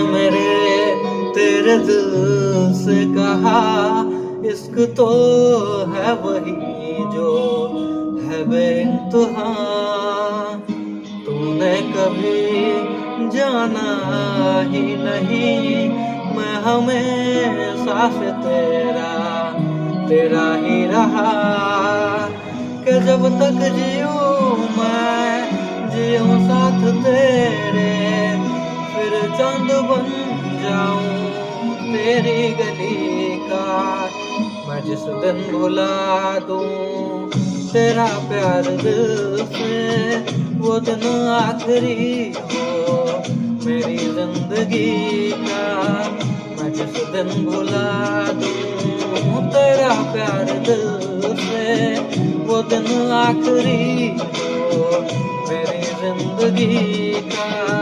मेरे तेरे दिल से कहा, इश्क तो है वही जो है बेइंतहा। तूने कभी जाना ही नहीं, मैं हमेशा से तेरा तेरा ही रहा। कि जब तक जीऊँ मैं जीऊँ साथ तेरे, फिर चांद बन जाऊं तेरी गली का। मैं जिस दिन भुला दूं तेरा प्यार दिल से, वो दिन आखिरी हो मेरी जिंदगी का। मैं जिस दिन भुला दूं तेरा प्यार दिल से, वो दिन आखिरी हो मेरी जिंदगी का।